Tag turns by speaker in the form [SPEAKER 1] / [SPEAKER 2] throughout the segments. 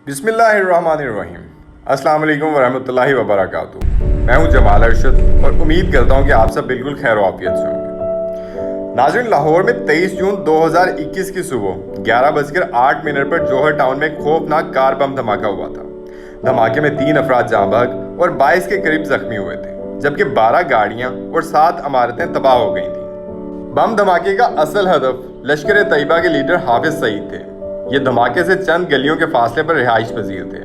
[SPEAKER 1] بسم اللہ الرحمن الرحیم۔ السلام علیکم ورحمۃ اللہ وبرکاتہ۔ میں ہوں جمال ارشد اور امید کرتا ہوں کہ آپ سب بالکل خیر و عافیت سے ہوں گے۔ ناظرین، لاہور میں 23 جون 2021 کی صبح 11:08 پر جوہر ٹاؤن میں ایک خوفناک کار بم دھماکہ ہوا تھا۔ دھماکے میں 3 افراد جاں بحق اور 22 کے قریب زخمی ہوئے تھے، جبکہ 12 گاڑیاں اور 7 عمارتیں تباہ ہو گئی تھیں۔ بم دھماکے کا اصل ہدف لشکر طیبہ کے لیڈر حافظ سعید تھے۔ یہ دھماکے سے چند گلیوں کے فاصلے پر رہائش پذیر تھے۔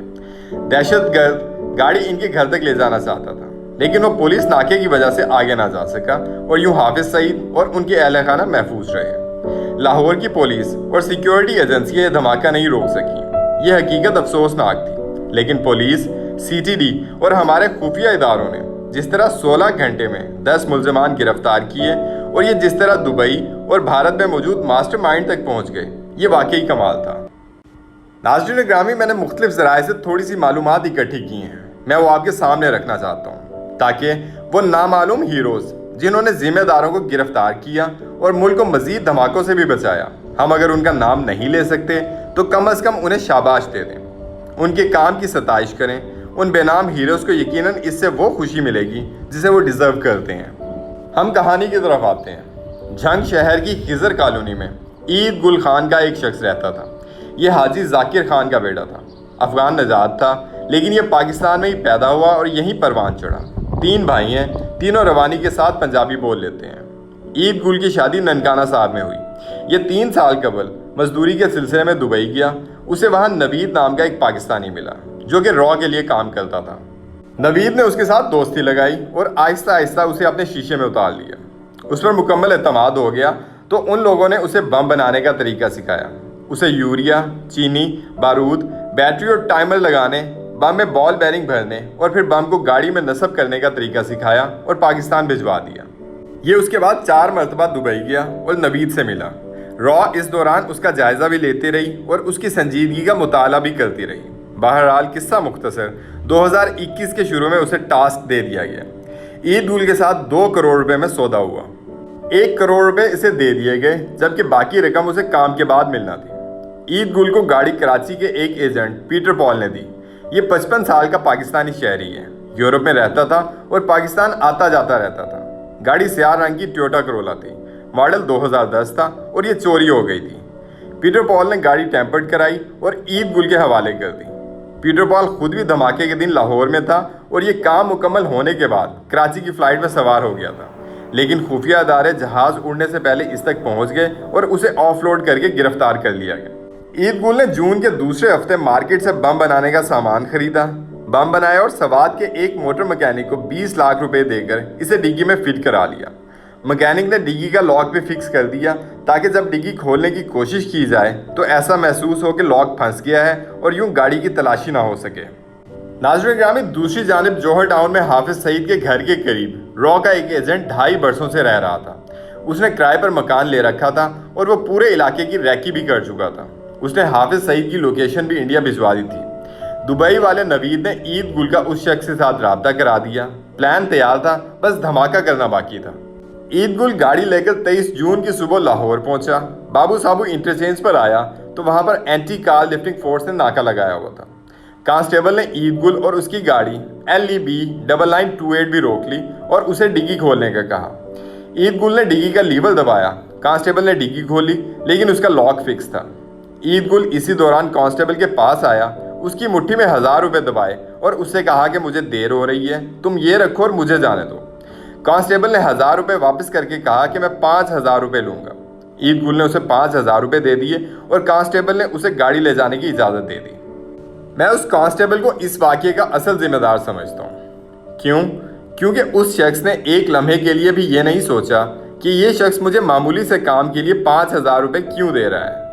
[SPEAKER 1] دہشت گرد گاڑی ان کے گھر تک لے جانا چاہتا تھا، لیکن وہ پولیس ناکے کی وجہ سے آگے نہ جا سکا اور یوں حافظ سعید اور ان کے اہل خانہ محفوظ رہے۔ لاہور کی پولیس اور سیکیورٹی ایجنسیاں یہ دھماکہ نہیں روک سکیں۔ یہ حقیقت افسوسناک تھی، لیکن پولیس، سی ٹی ڈی اور ہمارے خفیہ اداروں نے جس طرح 16 گھنٹے میں 10 ملزمان گرفتار کیے اور یہ جس طرح دبئی اور بھارت میں موجود ماسٹر مائنڈ تک پہنچ گئے، یہ واقعی کمال تھا۔ ناظرین گرامی، میں نے مختلف ذرائع سے تھوڑی سی معلومات اکٹھی کی ہیں، میں وہ آپ کے سامنے رکھنا چاہتا ہوں تاکہ وہ نامعلوم ہیروز جنہوں نے ذمہ داروں کو گرفتار کیا اور ملک کو مزید دھماکوں سے بھی بچایا، ہم اگر ان کا نام نہیں لے سکتے تو کم از کم انہیں شاباش دے دیں، ان کے کام کی ستائش کریں۔ ان بے نام ہیروز کو یقیناً اس سے وہ خوشی ملے گی جسے وہ ڈیزرو کرتے ہیں۔ ہم کہانی کی طرف آتے ہیں۔ جھنگ شہر کی خضر کالونی میں عید گل خان کا ایک شخص رہتا تھا۔ یہ حاجی ذاکر خان کا بیٹا تھا، افغان نژاد تھا، لیکن یہ پاکستان میں ہی پیدا ہوا اور یہیں پروان چڑھا۔ 3 بھائی ہیں، تینوں روانی کے ساتھ پنجابی بول لیتے ہیں۔ عید گل کی شادی ننکانہ صاحب میں ہوئی۔ یہ 3 سال قبل مزدوری کے سلسلے میں دبئی گیا۔ اسے وہاں نوید نام کا ایک پاکستانی ملا جو کہ را کے لیے کام کرتا تھا۔ نوید نے اس کے ساتھ دوستی لگائی اور آہستہ آہستہ اسے اپنے شیشے میں اتار لیا۔ اس پر مکمل اعتماد ہو گیا تو ان لوگوں نے اسے بم بنانے کا طریقہ سکھایا۔ اسے یوریا، چینی، بارود، بیٹری اور ٹائمر لگانے، بم میں بال بیرنگ بھرنے اور پھر بم کو گاڑی میں نصب کرنے کا طریقہ سکھایا اور پاکستان بھجوا دیا۔ یہ اس کے بعد 4 مرتبہ دبئی گیا اور نوید سے ملا۔ را اس دوران اس کا جائزہ بھی لیتی رہی اور اس کی سنجیدگی کا مطالعہ بھی کرتی رہی۔ بہرحال قصہ مختصر، 2021 کے شروع میں اسے ٹاسک دے دیا گیا۔ عید گل کے ساتھ 2 کروڑ روپے میں سودا ہوا۔ 1 کروڑ روپے اسے دے دیے گئے، جبکہ باقی رقم اسے کام کے بعد ملنا تھی۔ عید گل کو گاڑی کراچی کے ایک ایجنٹ پیٹر پال نے دی۔ یہ 55 سال کا پاکستانی شہری ہے، یورپ میں رہتا تھا اور پاکستان آتا جاتا رہتا تھا۔ گاڑی سیاہ رنگ کی ٹویوٹا کرولا تھی، ماڈل 2010 تھا اور یہ چوری ہو گئی تھی۔ پیٹر پال نے گاڑی ٹیمپرڈ کرائی اور عید گل کے حوالے کر دی۔ پیٹر پال خود بھی دھماکے کے دن لاہور میں تھا اور یہ کام مکمل ہونے کے بعد کراچی کی فلائٹ میں سوار ہو گیا تھا، لیکن خفیہ ادارے جہاز اڑنے سے پہلے اس تک پہنچ گئے اور اسے آف لوڈ کر کے گرفتار کر لیا گیا۔ عید گل نے جون کے دوسرے ہفتے مارکیٹ سے بم بنانے کا سامان خریدا، بم بنایا اور سوات کے ایک موٹر مکینک کو 20 لاکھ روپے دے کر اسے ڈگی میں فٹ کرا لیا۔ مکینک نے ڈگی کا لاک بھی فکس کر دیا تاکہ جب ڈگی کھولنے کی کوشش کی جائے تو ایسا محسوس ہو کہ لاک پھنس گیا ہے اور یوں گاڑی کی تلاشی نہ ہو سکے۔ ناظرین گرامی، دوسری جانب جوہر ٹاؤن میں حافظ سعید کے گھر کے قریب را کا ایک ایجنٹ 2.5 برسوں سے رہ رہا تھا۔ اس نے کرائے پر مکان لے رکھا تھا اور وہ پورے علاقے کی ریکی بھی کر چکا تھا۔ اس نے حافظ سعید کی لوکیشن بھی انڈیا بھجوا دی تھی۔ دبئی والے نوید نے عید گل کا اس شخص کے ساتھ رابطہ کرا دیا۔ پلان تیار تھا، بس دھماکہ کرنا باقی تھا۔ عید گل گاڑی لے کر 23 جون کی صبح لاہور پہنچا۔ بابو صابو انٹرچینج پر آیا تو وہاں پر اینٹی کار لفٹنگ فورس نے ناکہ لگایا ہوا تھا۔ کانسٹیبل نے عید گل اور اس کی گاڑی LEB 9928 بھی روک لی اور اسے ڈگی کھولنے کا کہا۔ عید گل نے ڈگی کا لیور دبایا، کانسٹیبل نے ڈگی کھولی لیکن اس کا لاک فکس تھا۔ عید گل اسی دوران کانسٹیبل کے پاس آیا، اس کی مٹھی میں 1000 روپے دبائے اور اس سے کہا کہ مجھے دیر ہو رہی ہے، تم یہ رکھو اور مجھے جانے دو۔ کانسٹیبل نے 1000 روپے واپس کر کے کہا کہ میں 5000 روپے لوں گا۔ عید گل نے اسے 5000 روپے دے دیے اور کانسٹیبل نے اسے گاڑی لے جانے کی اجازت دے دی۔ میں اس کانسٹیبل کو اس واقعے کا اصل ذمہ دار سمجھتا ہوں۔ کیونکہ اس شخص نے ایک لمحے کے لیے بھی یہ نہیں سوچا کہ یہ شخص مجھے معمولی سے کام کے لیے 5000 روپے کیوں دے رہا ہے۔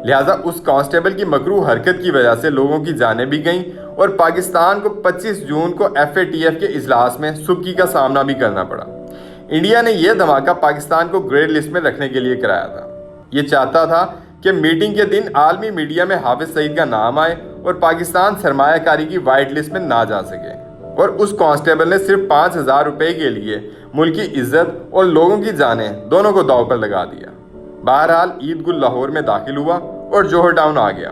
[SPEAKER 1] لہٰذا اس کانسٹیبل کی مکروہ حرکت کی وجہ سے لوگوں کی جانیں بھی گئیں اور پاکستان کو 25 جون کو FATF کے اجلاس میں سبکی کا سامنا بھی کرنا پڑا۔ انڈیا نے یہ دھماکہ پاکستان کو گرے لسٹ میں رکھنے کے لیے کرایا تھا۔ یہ چاہتا تھا کہ میٹنگ کے دن عالمی میڈیا میں حافظ سعید کا نام آئے اور پاکستان سرمایہ کاری کی وائٹ لسٹ میں نہ جا سکے، اور اس کانسٹیبل نے صرف 5000 روپے کے لیے ملک کی عزت اور لوگوں کی جانیں دونوں کو داؤ پر لگا دیا۔ بہرحال عید گل لاہور میں داخل ہوا اور جوہر ٹاؤن آ گیا۔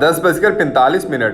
[SPEAKER 1] 10:45